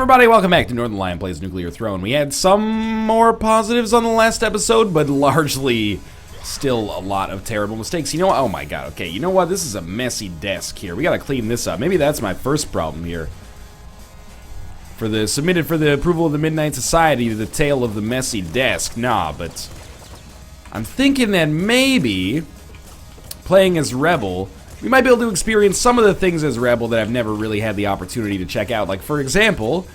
everybody, welcome back to Northernlion Plays Nuclear Throne. We had some more positives on the last episode, but largely still a lot of terrible mistakes. You know what? Oh my god, okay, you know what? This is a messy desk here. We gotta clean this up. Maybe that's my first problem here. Submitted for the approval of the Midnight Society, the tale of the messy desk. Nah, but I'm thinking that maybe playing as Rebel, we might be able to experience some of the things as Rebel that I've never really had the opportunity to check out. Like, for example,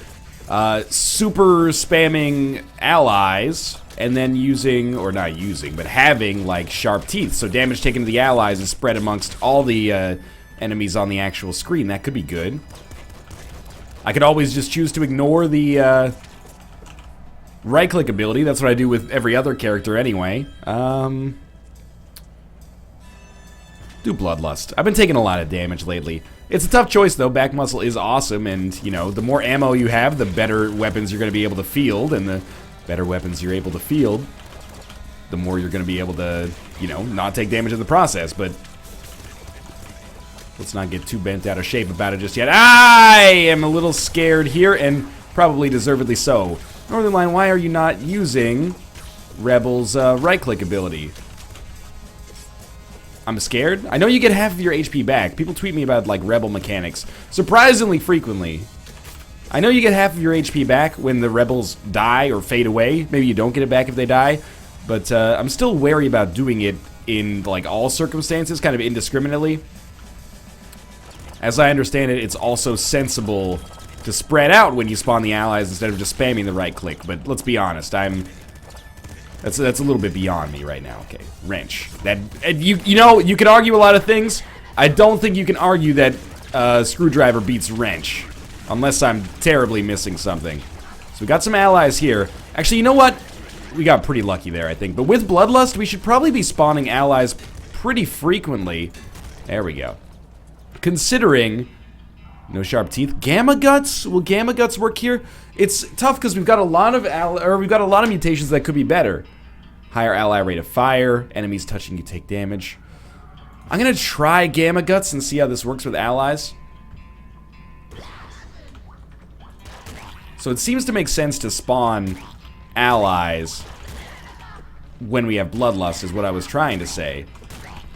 super spamming allies and then using, or not using, but having, like, sharp teeth. So damage taken to the allies is spread amongst all the enemies on the actual screen. That could be good. I could always just choose to ignore the right-click ability. That's what I do with every other character anyway. Do Bloodlust. I've been taking a lot of damage lately. It's a tough choice, though. Back muscle is awesome, and, you know, the more ammo you have, the better weapons you're going to be able to field, and the better weapons you're able to field, the more you're going to be able to, you know, not take damage in the process, but let's not get too bent out of shape about it just yet. I am a little scared here, and probably deservedly so. Northernlion, why are you not using Rebel's right-click ability? I'm scared. I know you get half of your HP back. People tweet me about, like, Rebel mechanics surprisingly frequently. I know you get half of your HP back when the Rebels die or fade away. Maybe you don't get it back if they die. But I'm still wary about doing it in, like, all circumstances, kind of indiscriminately. As I understand it, it's also sensible to spread out when you spawn the allies instead of just spamming the right click. But let's be honest, That's a little bit beyond me right now. Okay, wrench. You know, you can argue a lot of things. I don't think you can argue that screwdriver beats wrench, unless I'm terribly missing something. So we got some allies here. Actually, you know what? We got pretty lucky there, I think. But with Bloodlust, we should probably be spawning allies pretty frequently. There we go. Considering no sharp teeth, Gamma Guts. Will Gamma Guts work here? It's tough because we've got a lot of mutations that could be better. Higher ally rate of fire, enemies touching you take damage. I'm gonna try Gamma Guts and see how this works with allies. So it seems to make sense to spawn allies when we have Bloodlust, is what I was trying to say.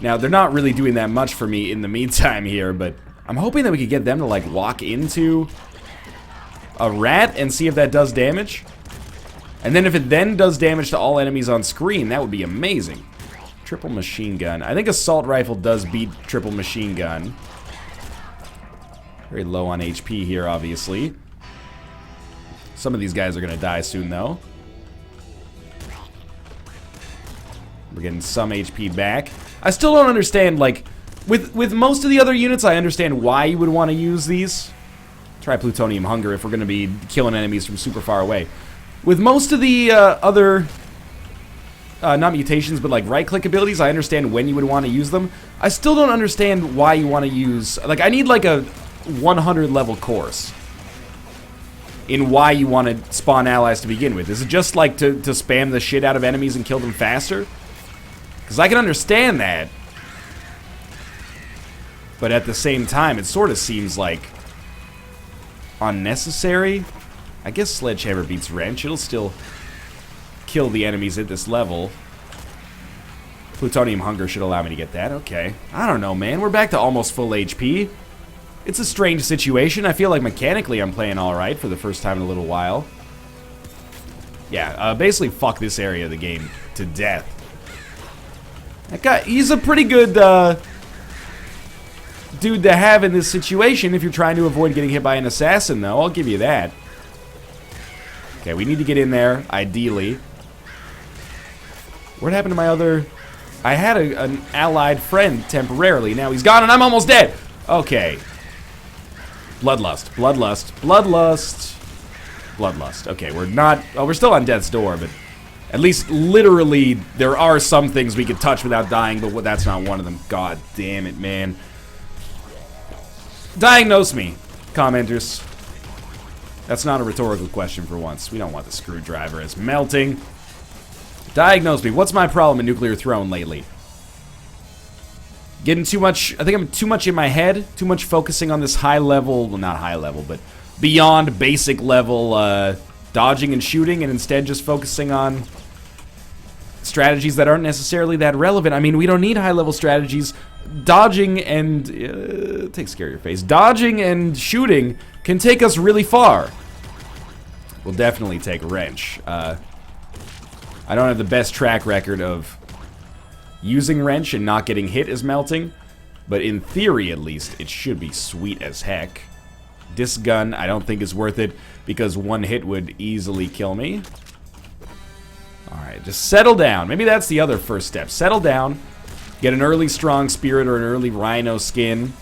Now, they're not really doing that much for me in the meantime here, but I'm hoping that we could get them to, like, walk into a rat and see if that does damage. And then if it then does damage to all enemies on screen, that would be amazing. Triple machine gun. I think assault rifle does beat triple machine gun. Very low on HP here, obviously. Some of these guys are going to die soon, though. We're getting some HP back. I still don't understand, like, with most of the other units, I understand why you would want to use these. Try plutonium hunger if we're going to be killing enemies from super far away. With most of the other, not mutations, but like right-click abilities, I understand when you would want to use them. I still don't understand why you want to use, like, I need like a 100 level course in why you want to spawn allies to begin with. Is it just like to spam the shit out of enemies and kill them faster? Because I can understand that. But at the same time, it sort of seems like unnecessary. I guess Sledgehammer beats Wrench. It'll still kill the enemies at this level. Plutonium Hunger should allow me to get that. Okay. I don't know, man. We're back to almost full HP. It's a strange situation. I feel like mechanically I'm playing alright for the first time in a little while. Yeah, basically fuck this area of the game to death. That guy, he's a pretty good dude to have in this situation if you're trying to avoid getting hit by an assassin, though. I'll give you that. Okay, we need to get in there, ideally. What happened to my other... I had an allied friend temporarily. Now he's gone and I'm almost dead. Okay. Bloodlust. Bloodlust. Bloodlust. Bloodlust. Okay, we're not... Oh, we're still on death's door, but... At least, literally, there are some things we can touch without dying, but that's not one of them. God damn it, man. Diagnose me, commenters. That's not a rhetorical question for once. We don't want the screwdriver as melting. Diagnose me. What's my problem in Nuclear Throne lately? Getting too much... I think I'm too much in my head. Too much focusing on this high level... Well, not high level, but beyond basic level dodging and shooting, and instead just focusing on strategies that aren't necessarily that relevant. I mean, we don't need high-level strategies. Dodging and... take scare your face. Dodging and shooting can take us really far. We'll definitely take Wrench. I don't have the best track record of using Wrench and not getting hit as melting, but in theory, at least, it should be sweet as heck. Disc Gun, I don't think is worth it, because one hit would easily kill me. Alright, just settle down. Maybe that's the other first step. Settle down, get an early Strong Spirit or an early Rhino Skin,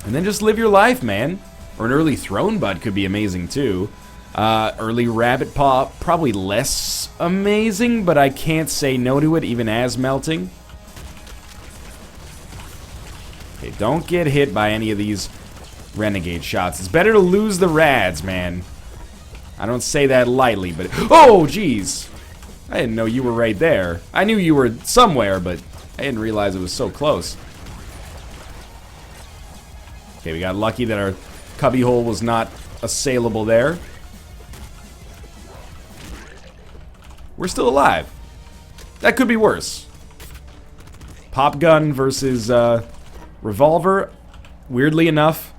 and then just live your life, man. Or an early Throne Bud could be amazing, too. Early Rabbit Paw, probably less amazing, but I can't say no to it, even as melting. Okay, don't get hit by any of these Renegade shots. It's better to lose the Rads, man. I don't say that lightly, but... Oh, jeez! I didn't know you were right there. I knew you were somewhere, but I didn't realize it was so close. Okay, we got lucky that our cubbyhole was not assailable there. We're still alive. That could be worse. Pop gun versus revolver. Weirdly enough,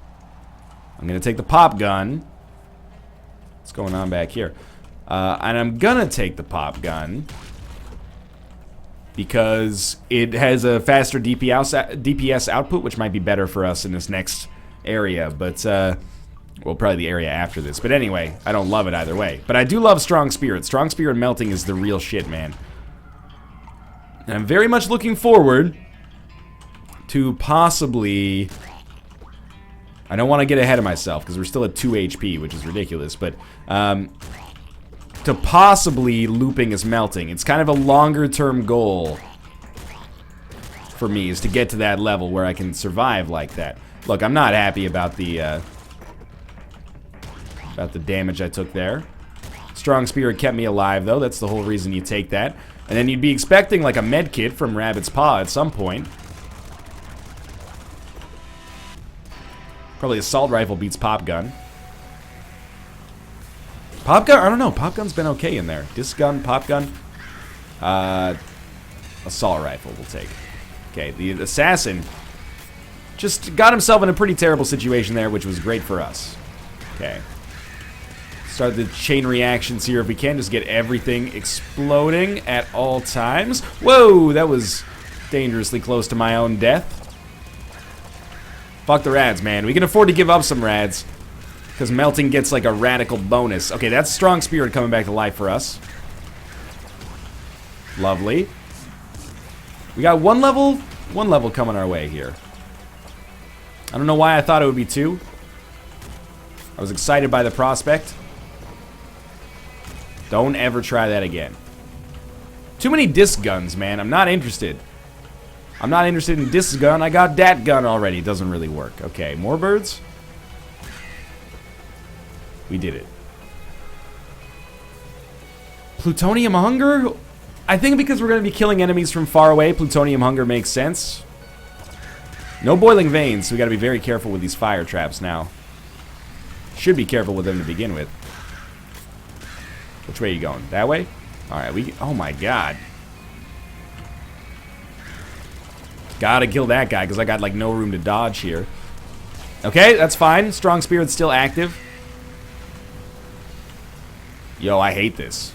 I'm going to take the pop gun. What's going on back here? And I'm going to take the pop gun because it has a faster DPS output, which might be better for us in this next area. But, well, probably the area after this. But anyway, I don't love it either way. But I do love Strong Spirit. Strong Spirit melting is the real shit, man. And I'm very much looking forward to possibly... I don't want to get ahead of myself because we're still at 2 HP, which is ridiculous. But to possibly looping as melting. It's kind of a longer-term goal for me, is to get to that level where I can survive like that. Look, I'm not happy about the damage I took there. Strong Spirit kept me alive, though. That's the whole reason you take that. And then you'd be expecting, like, a med kit from Rabbit's Paw at some point. Probably Assault Rifle beats Pop Gun. Pop Gun? I don't know. Pop Gun's been okay in there. Disc Gun, Pop Gun. Assault Rifle we'll take. Okay, the Assassin just got himself in a pretty terrible situation there, which was great for us. Okay. Start the chain reactions here if we can. Just get everything exploding at all times. Whoa, that was dangerously close to my own death. Fuck the Rads, man. We can afford to give up some Rads, because melting gets like a radical bonus. Okay, that's Strong Spirit coming back to life for us. Lovely. We got one level coming our way here. I don't know why I thought it would be 2. I was excited by the prospect. Don't ever try that again. Too many disc guns, man. I'm not interested. I'm not interested in disc gun. I got dat gun already. It doesn't really work. Okay, more birds? We did it. Plutonium hunger? I think because we're going to be killing enemies from far away, plutonium hunger makes sense. No boiling veins, so we got to be very careful with these fire traps now. Should be careful with them to begin with. Which way are you going? That way? Alright, oh my god. Gotta kill that guy, because I got, like, no room to dodge here. Okay, that's fine. Strong Spirit's still active. Yo, I hate this.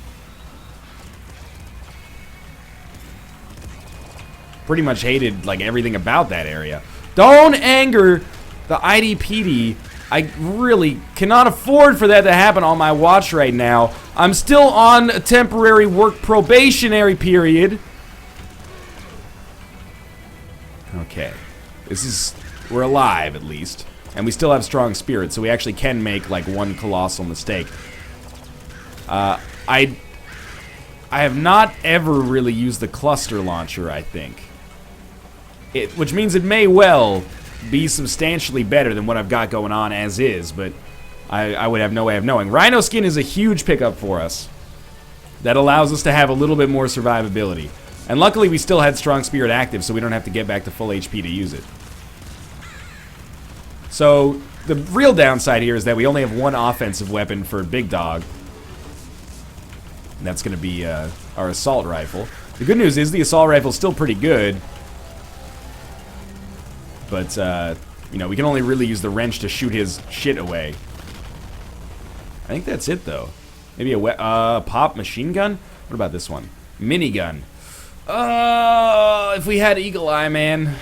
Pretty much hated, like, everything about that area. Don't anger the IDPD. I really cannot afford for that to happen on my watch right now. I'm still on a temporary work probationary period. Okay. We're alive, at least. And we still have Strong Spirit, so we actually can make, like, one colossal mistake. I have not ever really used the cluster launcher, I think. Which means it may well be substantially better than what I've got going on as is, but I would have no way of knowing. Rhino Skin is a huge pickup for us. That allows us to have a little bit more survivability. And luckily we still had Strong Spirit active, so we don't have to get back to full HP to use it. So the real downside here is that we only have one offensive weapon for Big Dog. And that's going to be our assault rifle. The good news is the assault rifle is still pretty good. But, you know, we can only really use the wrench to shoot his shit away. I think that's it, though. Maybe a pop machine gun? What about this one? Minigun. If we had Eagle Eye, man.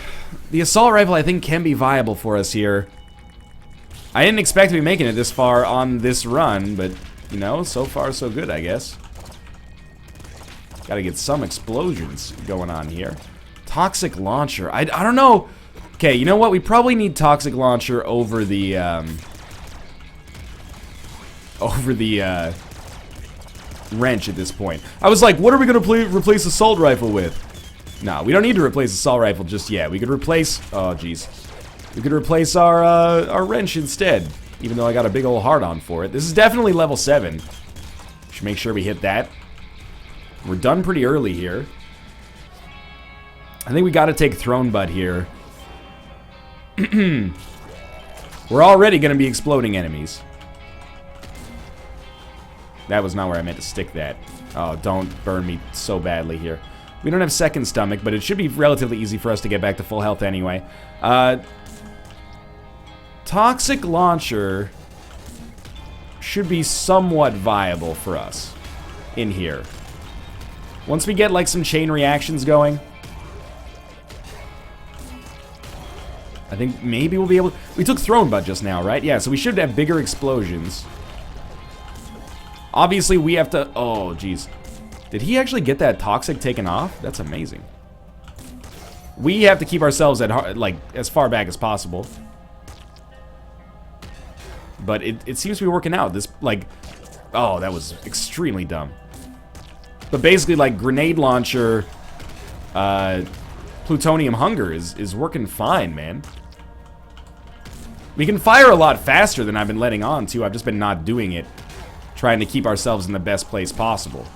The assault rifle, I think, can be viable for us here. I didn't expect to be making it this far on this run, but, you know, so far so good, I guess. Gotta get some explosions going on here. Toxic launcher. I don't know. Okay, you know what? We probably need toxic launcher over the wrench at this point. I was like, what are we gonna replace assault rifle with? No, we don't need to replace assault rifle just yet. We could replace. Oh, jeez. We could replace our wrench instead. Even though I got a big old hard on for it. This is definitely level 7. Should make sure we hit that. We're done pretty early here. I think we got to take Throne Butt here. We're already going to be exploding enemies. That was not where I meant to stick that. Oh, don't burn me so badly here. We don't have second stomach, but it should be relatively easy for us to get back to full health anyway. Toxic launcher should be somewhat viable for us in here. Once we get, like, some chain reactions going, I think maybe we'll be able to... We took Throne Butt just now, right? Yeah, so we should have bigger explosions. Obviously, we have to... Oh, jeez. Did he actually get that toxic taken off? That's amazing. We have to keep ourselves at, like, as far back as possible. But it seems to be working out. This, like... Oh, that was extremely dumb. But basically, like, grenade launcher, plutonium hunger is working fine, man. We can fire a lot faster than I've been letting on, too. I've just been not doing it. Trying to keep ourselves in the best place possible.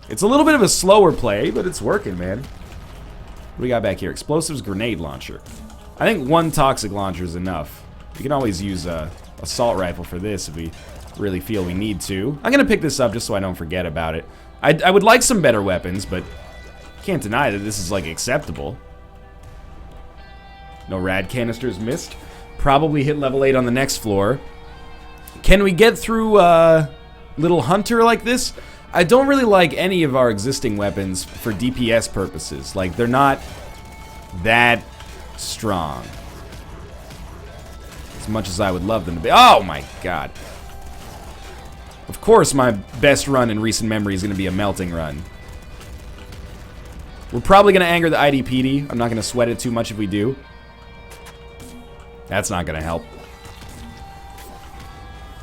It's a little bit of a slower play, but it's working, man. What do we got back here? Explosives, grenade launcher. I think one toxic launcher is enough. We can always use a assault rifle for this if we really feel we need to. I'm gonna pick this up just so I don't forget about it. I would like some better weapons, but can't deny that this is, like, acceptable. No rad canisters missed. Probably hit level 8 on the next floor. Can we get through Little Hunter like this? I don't really like any of our existing weapons for DPS purposes. Like, they're not that strong. As much as I would love them to be. Oh my god. Of course, my best run in recent memory is going to be a melting run. We're probably going to anger the IDPD. I'm not going to sweat it too much if we do. That's not going to help.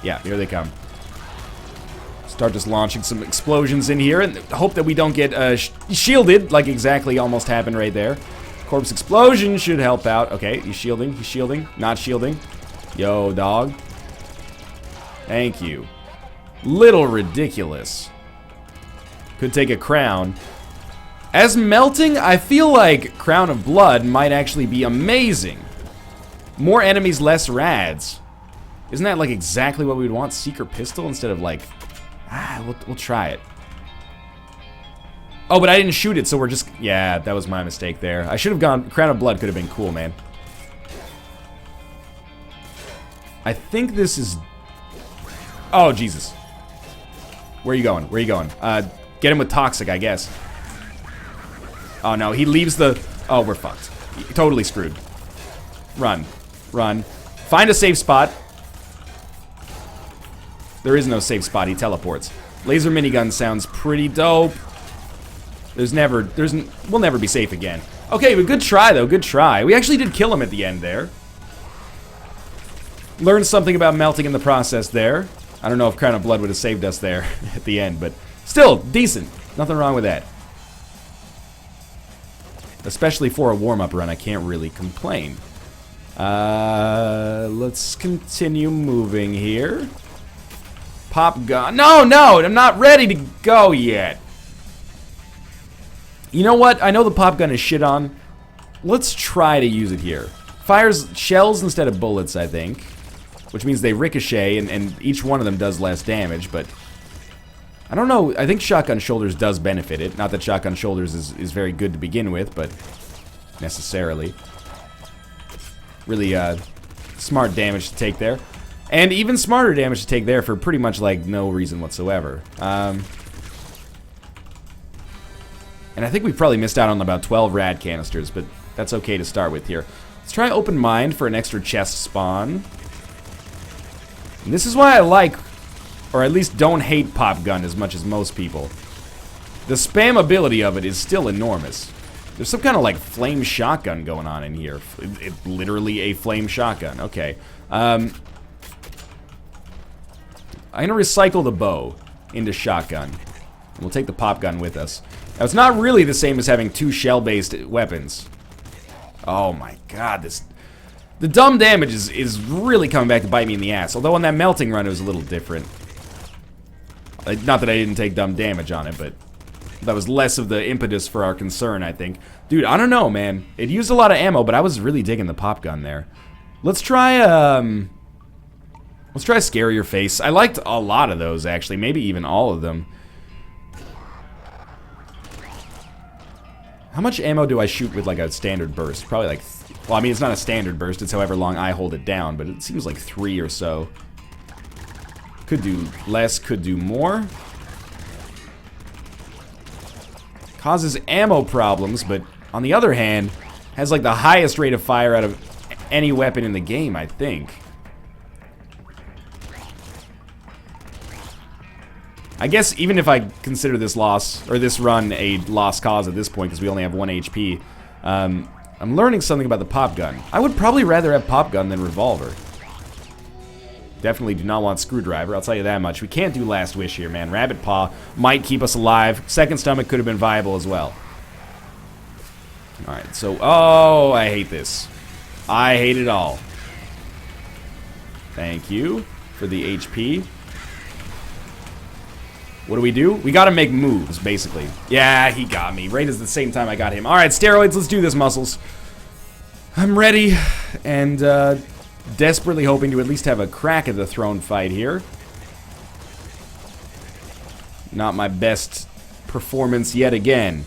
Yeah, here they come. Start just launching some explosions in here and hope that we don't get shielded, like exactly almost happened right there. Corpse explosion should help out. Okay, he's shielding, not shielding. Yo, dog. Thank you. Little ridiculous. Could take a crown. As melting, I feel like Crown of Blood might actually be amazing. More enemies, less rads. Isn't that, like, exactly what we would want? Seeker pistol instead of, like... we'll try it. Oh, but I didn't shoot it, so we're just... Yeah, that was my mistake there. I should have gone... Crown of Blood could have been cool, man. I think this is... Oh, Jesus. Where are you going? Where are you going? Get him with Toxic, I guess. Oh, no. He leaves the... Oh, we're fucked. Totally screwed. Run. Run. Find a safe spot. There is no safe spot. He teleports. Laser minigun sounds pretty dope. We'll never be safe again. Okay, but good try, though. Good try. We actually did kill him at the end there. Learned something about melting in the process there. I don't know if Crown of Blood would have saved us there at the end, but still, decent. Nothing wrong with that. Especially for a warm-up run, I can't really complain. Let's continue moving here. Pop gun. No, I'm not ready to go yet. You know what? I know the pop gun is shit on, Let's try to use it here. Fires shells instead of bullets, I think. Which means they ricochet, and each one of them does less damage, but... I don't know, I think Shotgun Shoulders does benefit it. Not that Shotgun Shoulders is very good to begin with, but... necessarily. Really, smart damage to take there. And even smarter damage to take there for pretty much, like, no reason whatsoever. And I think we've probably missed out on about 12 rad canisters, but that's okay to start with here. Let's try Open Mind for an extra chest spawn. And this is why I like, or at least don't hate Pop Gun as much as most people. The spam ability of it is still enormous. There's some kind of like flame shotgun going on in here. It's literally a flame shotgun. Okay. I'm going to recycle the bow into shotgun. We'll take the pop gun with us. Now, it's not really the same as having 2 shell-based weapons. Oh my god, this... The dumb damage is really coming back to bite me in the ass. Although on that melting run it was a little different. Not that I didn't take dumb damage on it, but... that was less of the impetus for our concern, I think. Dude, I don't know, man. It used a lot of ammo, but I was really digging the pop gun there. Let's try, let's try Scarier Face. I liked a lot of those, actually. Maybe even all of them. How much ammo do I shoot with, like, a standard burst? Probably, like... well, I mean, it's not a standard burst. It's however long I hold it down, but it seems like 3 or so. Could do less, could do more. Causes ammo problems, but on the other hand, has like the highest rate of fire out of any weapon in the game, I think. I guess even if I consider this loss, or this run, a lost cause at this point, because we only have 1 HP, I'm learning something about the pop gun. I would probably rather have pop gun than revolver. Definitely do not want screwdriver, I'll tell you that much. We can't do last wish here, man. Rabbit Paw might keep us alive. Second stomach could have been viable as well. Alright, so... oh, I hate this. I hate it all. Thank you for the HP. What do? We gotta make moves, basically. Yeah, he got me. Right at the same time I got him. Alright, steroids, let's do this, muscles. I'm ready, and, desperately hoping to at least have a crack at the throne fight here. Not my best performance yet again.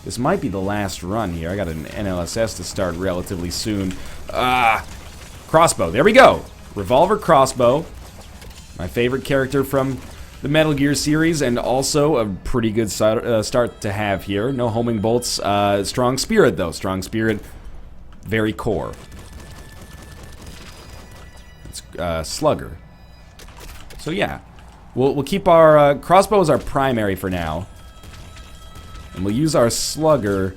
This might be the last run here. I got an NLSS to start relatively soon. Crossbow. There we go. Revolver crossbow. My favorite character from the Metal Gear series, and also a pretty good start to have here. No homing bolts. Strong spirit, though. Strong spirit. Very core. Slugger. So yeah, we'll keep our crossbow as our primary for now, and we'll use our slugger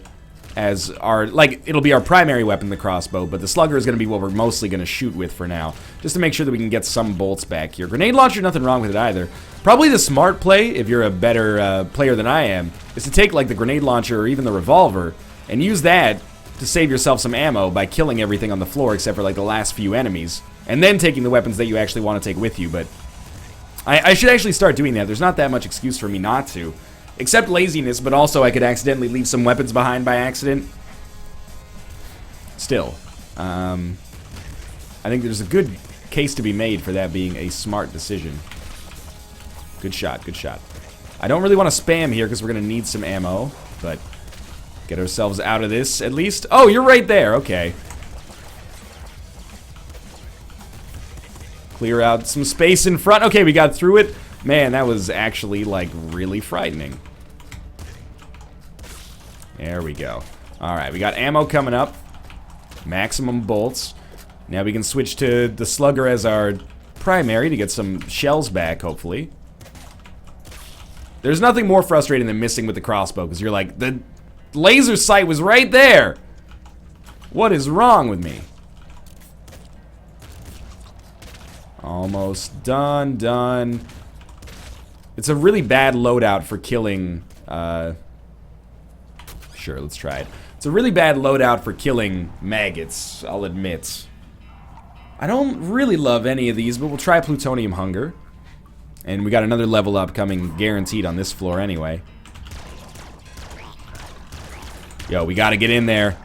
as our, like, it'll be our primary weapon, the crossbow, but the slugger is going to be what we're mostly going to shoot with for now, just to make sure that we can get some bolts back here. Grenade launcher, nothing wrong with it either. Probably the smart play, if you're a better player than I am, is to take like the grenade launcher or even the revolver and use that to save yourself some ammo by killing everything on the floor except for like the last few enemies. And then taking the weapons that you actually want to take with you, but I should actually start doing that. There's not that much excuse for me not to. Except laziness, but also I could accidentally leave some weapons behind by accident. Still, I think there's a good case to be made for that being a smart decision. Good shot, good shot. I don't really want to spam here because we're going to need some ammo, but get ourselves out of this at least. Oh, you're right there, okay. Clear out some space in front. Okay, we got through it. Man, that was actually, like, really frightening. There we go. Alright, we got ammo coming up. Maximum bolts. Now we can switch to the slugger as our primary to get some shells back, hopefully. There's nothing more frustrating than missing with the crossbow, because you're like, the laser sight was right there! What is wrong with me? Almost done, done. It's a really bad loadout for killing, sure, let's try it. It's a really bad loadout for killing maggots, I'll admit. I don't really love any of these, but we'll try Plutonium Hunger. And we got another level up coming guaranteed on this floor anyway. Yo, we gotta get in there.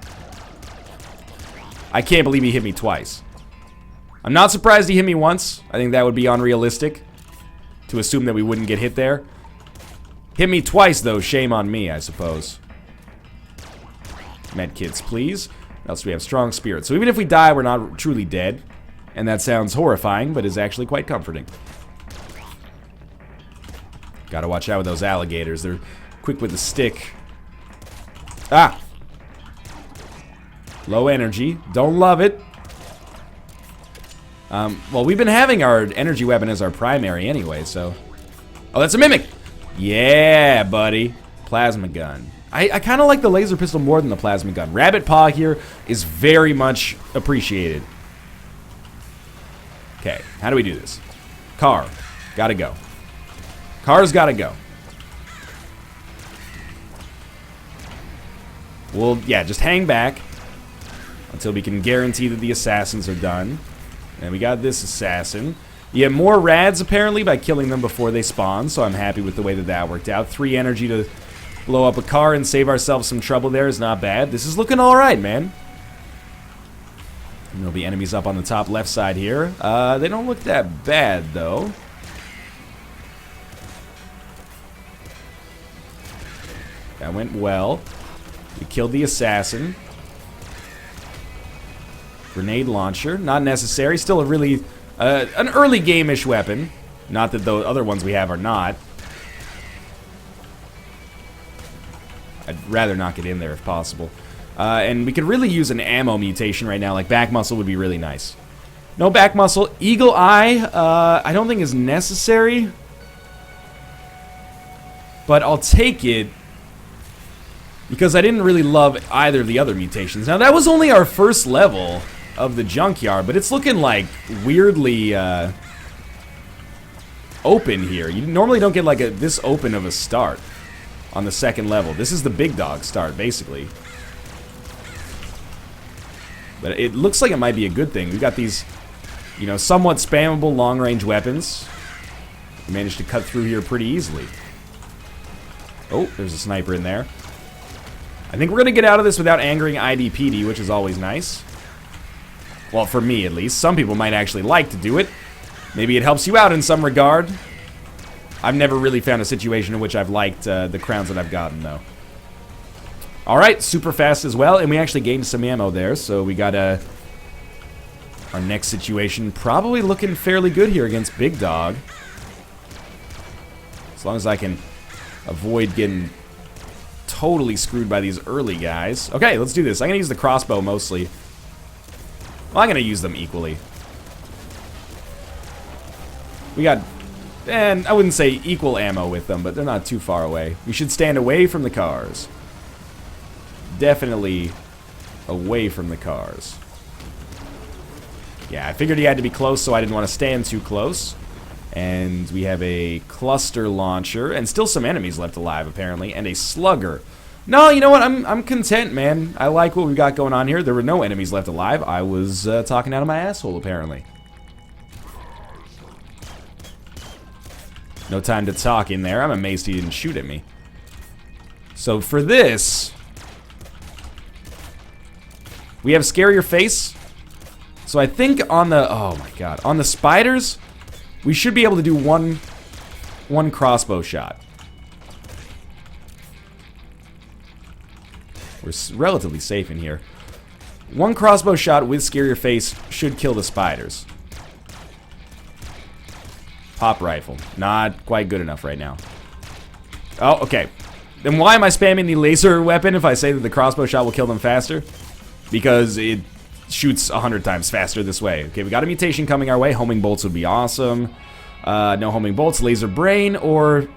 I can't believe he hit me twice. I'm not surprised he hit me once. I think that would be unrealistic to assume that we wouldn't get hit there. Hit me twice, though. Shame on me, I suppose. Medkits, please. What else do we have? Strong spirit. So even if we die, we're not truly dead. And that sounds horrifying, but is actually quite comforting. Gotta watch out with those alligators. They're quick with the stick. Ah! Low energy. Don't love it. Well, we've been having our energy weapon as our primary anyway, so... Oh, that's a mimic! Yeah, buddy. Plasma gun. I kind of like the laser pistol more than the plasma gun. Rabbit Paw here is very much appreciated. Okay, how do we do this? Car. Gotta go. Car's gotta go. Well, yeah, just hang back until we can guarantee that the assassins are done. And we got this assassin. You get more rads, apparently, by killing them before they spawn, so I'm happy with the way that that worked out. 3 energy to blow up a car and save ourselves some trouble there is not bad. This is looking alright, man. And there'll be enemies up on the top left side here. They don't look that bad, though. That went well. We killed the assassin. Grenade launcher, not necessary. Still a really, an early game-ish weapon. Not that the other ones we have are not. I'd rather not get in there if possible. And we could really use an ammo mutation right now. Like back muscle would be really nice. No back muscle. Eagle eye, I don't think is necessary. But I'll take it. Because I didn't really love either of the other mutations. Now, that was only our first level of the junkyard, but it's looking like weirdly open here. You normally don't get like this open of a start on the second level. This is the big dog start, basically. But it looks like it might be a good thing. We've got these, you know, somewhat spammable long-range weapons. We managed to cut through here pretty easily. Oh, there's a sniper in there. I think we're going to get out of this without angering IDPD, which is always nice. Well, for me, at least. Some people might actually like to do it. Maybe it helps you out in some regard. I've never really found a situation in which I've liked the crowns that I've gotten, though. Alright, super fast as well. And we actually gained some ammo there, so we got our next situation probably looking fairly good here against Big Dog. As long as I can avoid getting totally screwed by these early guys. Okay, let's do this. I'm going to use the crossbow mostly. Well, I'm going to use them equally. We got, and I wouldn't say equal ammo with them, but they're not too far away. We should stand away from the cars. Definitely away from the cars. Yeah, I figured he had to be close, so I didn't want to stand too close. And we have a cluster launcher, and still some enemies left alive, apparently, and a slugger. No, you know what? I'm content, man. I like what we got going on here. There were no enemies left alive. I was talking out of my asshole, apparently. No time to talk in there. I'm amazed he didn't shoot at me. So for this, we have Scare Your Face. So I think on the, oh my god, on the spiders, we should be able to do one crossbow shot. We're relatively safe in here. One crossbow shot with Scare Your Face should kill the spiders. Pop rifle. Not quite good enough right now. Oh, okay. Then why am I spamming the laser weapon if I say that the crossbow shot will kill them faster? Because it shoots 100 times faster this way. Okay, we got a mutation coming our way. Homing bolts would be awesome. No homing bolts, laser brain, or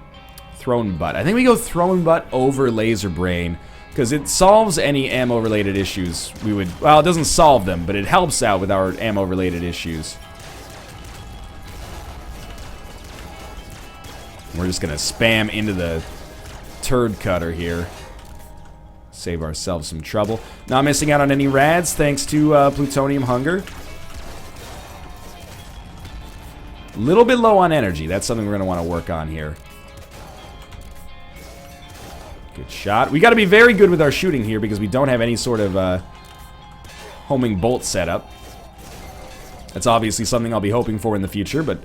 thrown butt. I think we go thrown butt over laser brain, because it solves any ammo-related issues we would... Well, it doesn't solve them, but it helps out with our ammo-related issues. We're just gonna spam into the turd cutter here. Save ourselves some trouble. Not missing out on any rads thanks to plutonium hunger. A little bit low on energy. That's something we're going to want to work on here. Good shot. We got to be very good with our shooting here because we don't have any sort of homing bolt setup. That's obviously something I'll be hoping for in the future, but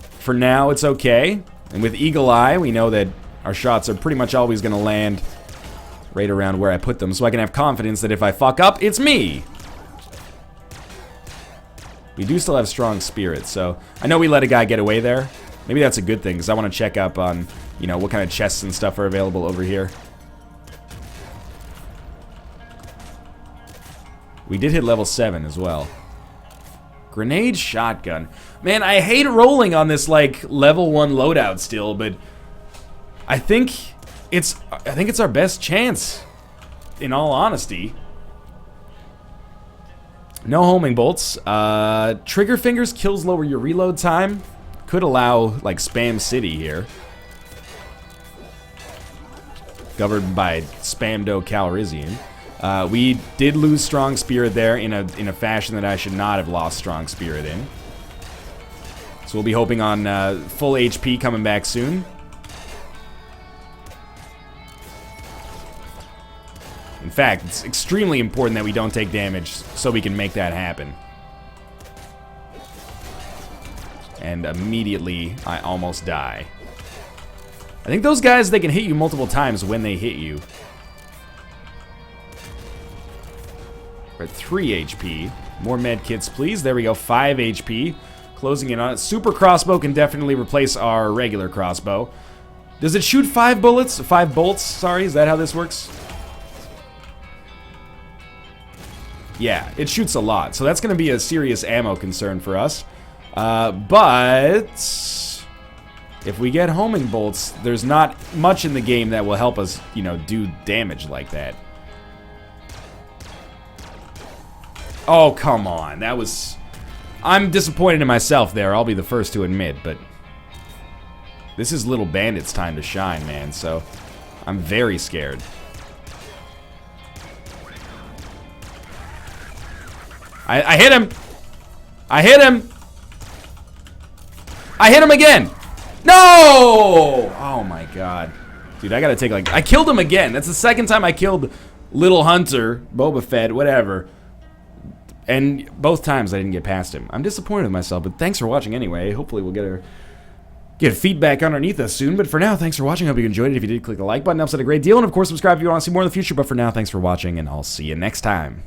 for now it's okay. And with Eagle Eye, we know that our shots are pretty much always going to land right around where I put them, so I can have confidence that if I fuck up, it's me. We do still have strong spirit, so I know we let a guy get away there. Maybe that's a good thing, because I want to check up on, you know, what kind of chests and stuff are available over here. We did hit level 7 as well. Grenade shotgun. Man, I hate rolling on this, like, level 1 loadout still, but I think it's our best chance, in all honesty. No homing bolts. Trigger fingers kills lower your reload time. Could allow, like, spam city here. Governed by Spamdo Calrissian. We did lose strong spirit there in a fashion that I should not have lost strong spirit in. So we'll be hoping on full HP coming back soon. In fact, it's extremely important that we don't take damage so we can make that happen. And immediately, I almost die. I think those guys, they can hit you multiple times when they hit you. We're at 3 HP. More med kits, please. There we go, 5 HP. Closing in on it. Super crossbow can definitely replace our regular crossbow. Does it shoot 5 bullets? 5 bolts, sorry. Is that how this works? Yeah, it shoots a lot. So that's going to be a serious ammo concern for us. But if we get homing bolts, there's not much in the game that will help us, you know, do damage like that. Oh, come on. That was... I'm disappointed in myself there, I'll be the first to admit, but this is Little Bandit's time to shine, man, so I'm very scared. I hit him! I hit him! I hit him again! No! Oh my god. Dude, I gotta take, like... I killed him again! That's the second time I killed Little Hunter, Boba Fett, whatever. And both times I didn't get past him. I'm disappointed with myself, but thanks for watching anyway. Hopefully we'll get feedback underneath us soon. But for now, thanks for watching. Hope you enjoyed it. If you did, click the like button. Helps out a great deal. And of course, subscribe if you want to see more in the future. But for now, thanks for watching, and I'll see you next time.